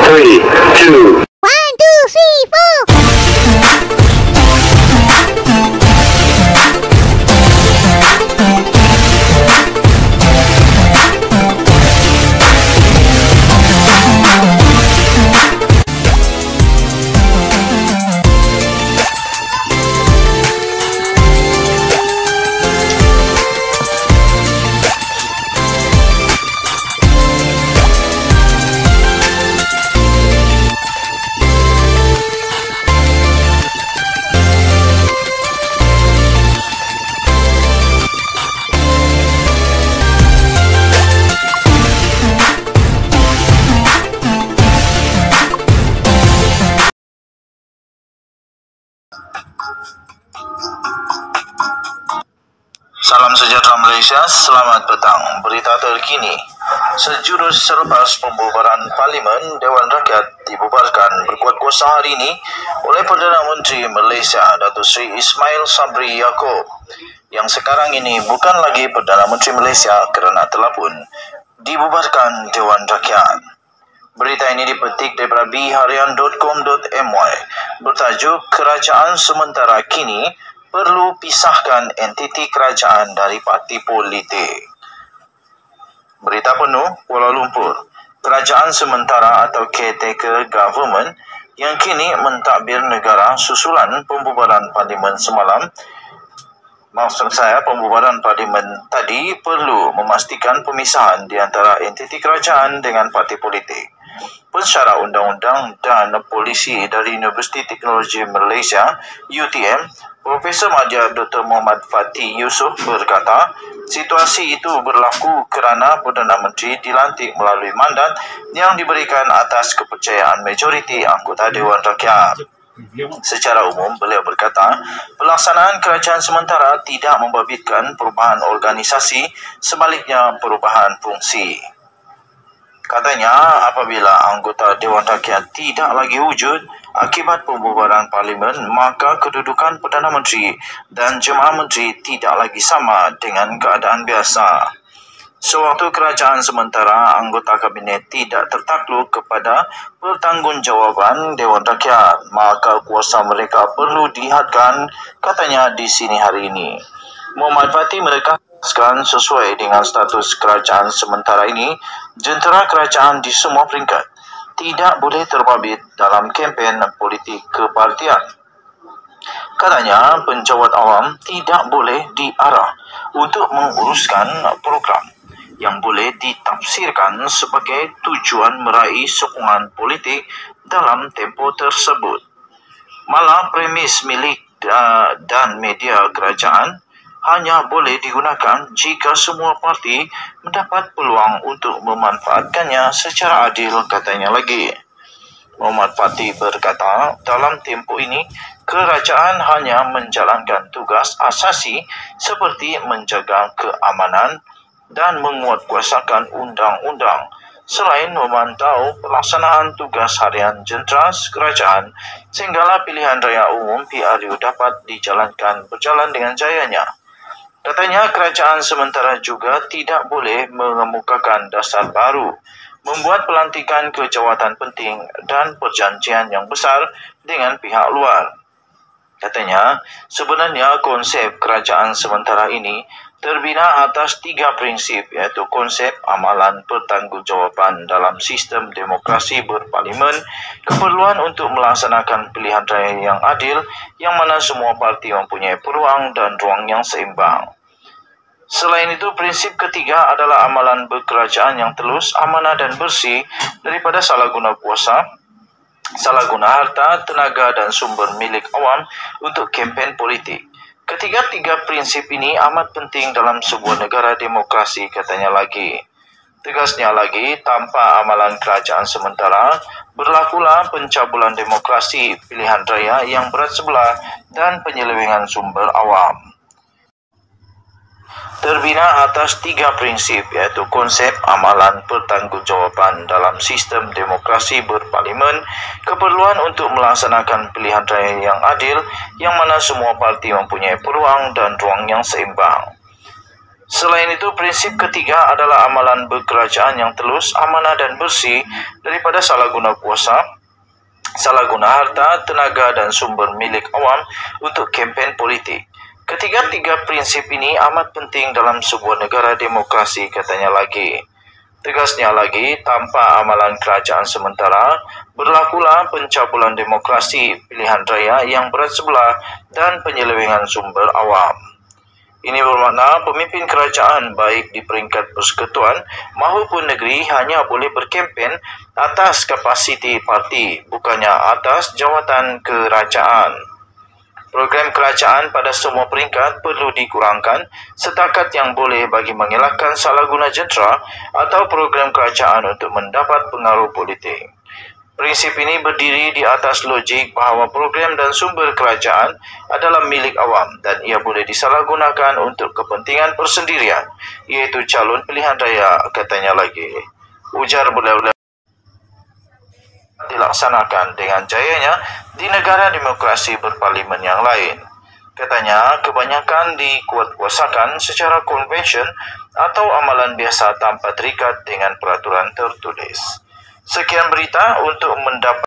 3, 2. 1, 2, 3, 4. Salam sejahtera Malaysia, selamat petang. Berita terkini. Sejurus selepas pembubaran Parlimen, Dewan Rakyat dibubarkan berkuat kuasa hari ini oleh Perdana Menteri Malaysia Datuk Seri Ismail Sabri Yaakob yang sekarang ini bukan lagi Perdana Menteri Malaysia kerana telah pun dibubarkan Dewan Rakyat. Berita ini dipetik daripada bharian.com.my bertajuk Kerajaan Sementara Kini perlu pisahkan entiti kerajaan dari parti politik. Berita penuh Kuala Lumpur. Kerajaan sementara atau caretaker government yang kini mentadbir negara susulan pembubaran parlimen semalam. Maksud saya, pembubaran parlimen tadi perlu memastikan pemisahan di antara entiti kerajaan dengan parti politik. Pensyarah Undang-Undang dan Polisi dari Universiti Teknologi Malaysia UTM, Profesor Mahathir Dr. Muhammad Fatih Yusof berkata, situasi itu berlaku kerana Perdana Menteri dilantik melalui mandat yang diberikan atas kepercayaan majoriti anggota Dewan Rakyat. Secara umum, beliau berkata, pelaksanaan kerajaan sementara tidak membabitkan perubahan organisasi, sebaliknya perubahan fungsi. Katanya, apabila anggota Dewan Rakyat tidak lagi wujud akibat pembubaran Parlimen, maka kedudukan Perdana Menteri dan Jemaah Menteri tidak lagi sama dengan keadaan biasa. Sewaktu kerajaan sementara, anggota kabinet tidak tertakluk kepada pertanggungjawaban Dewan Rakyat, maka kuasa mereka perlu dihadkan, katanya di sini hari ini. Muhammad Fatih menegaskan sesuai dengan status kerajaan sementara ini, jentera kerajaan di semua peringkat tidak boleh terbabit dalam kempen politik kepartian. Katanya, penjawat awam tidak boleh diarah untuk menguruskan program yang boleh ditafsirkan sebagai tujuan meraih sokongan politik dalam tempoh tersebut. Malah premis milik dan media kerajaan hanya boleh digunakan jika semua parti mendapat peluang untuk memanfaatkannya secara adil, katanya lagi. Muhammad Fatih berkata, dalam tempoh ini, kerajaan hanya menjalankan tugas asasi seperti menjaga keamanan dan menguatkuasakan undang-undang, selain memantau pelaksanaan tugas harian jentera kerajaan sehinggalah pilihan raya umum PRU dapat dijalankan berjalan dengan jayanya. Katanya, kerajaan sementara juga tidak boleh mengemukakan dasar baru, membuat pelantikan ke jawatan penting dan perjanjian yang besar dengan pihak luar. Katanya, sebenarnya konsep kerajaan sementara ini terbina atas 3 prinsip, iaitu konsep amalan pertanggungjawaban dalam sistem demokrasi berparlimen, keperluan untuk melaksanakan pilihan raya yang adil, yang mana semua parti mempunyai peluang dan ruang yang seimbang. Selain itu, prinsip ketiga adalah amalan berkerajaan yang telus, amanah dan bersih daripada salah guna kuasa, salah guna harta, tenaga dan sumber milik awam untuk kempen politik. Ketiga-tiga prinsip ini amat penting dalam sebuah negara demokrasi, katanya lagi. Tegasnya lagi, tanpa amalan kerajaan sementara, berlakulah pencabulan demokrasi, pilihan raya yang berat sebelah dan penyelewengan sumber awam. Terbina atas 3 prinsip, iaitu konsep amalan pertanggungjawaban dalam sistem demokrasi berparlimen, keperluan untuk melaksanakan pilihan raya yang adil, yang mana semua parti mempunyai peluang dan ruang yang seimbang. Selain itu, prinsip ketiga adalah amalan berkerajaan yang telus, amanah dan bersih daripada salah guna kuasa, salah guna harta, tenaga dan sumber milik awam untuk kempen politik. Ketiga-tiga prinsip ini amat penting dalam sebuah negara demokrasi, katanya lagi. Tegasnya lagi, tanpa amalan kerajaan sementara, berlakulah pencabulan demokrasi, pilihan raya yang berat sebelah dan penyelewengan sumber awam. Ini bermakna pemimpin kerajaan baik di peringkat persekutuan maupun negeri hanya boleh berkempen atas kapasiti parti, bukannya atas jawatan kerajaan. Program kerajaan pada semua peringkat perlu dikurangkan setakat yang boleh bagi mengelakkan salah guna jentera atau program kerajaan untuk mendapat pengaruh politik. Prinsip ini berdiri di atas logik bahawa program dan sumber kerajaan adalah milik awam dan ia boleh disalahgunakan untuk kepentingan persendirian, iaitu calon pilihan raya, katanya lagi. Ujar beliau dilaksanakan dengan jayanya di negara demokrasi berparlimen yang lain. Katanya, kebanyakan dikuatkuasakan secara konvensyen atau amalan biasa tanpa terikat dengan peraturan tertulis. Sekian berita untuk mendapat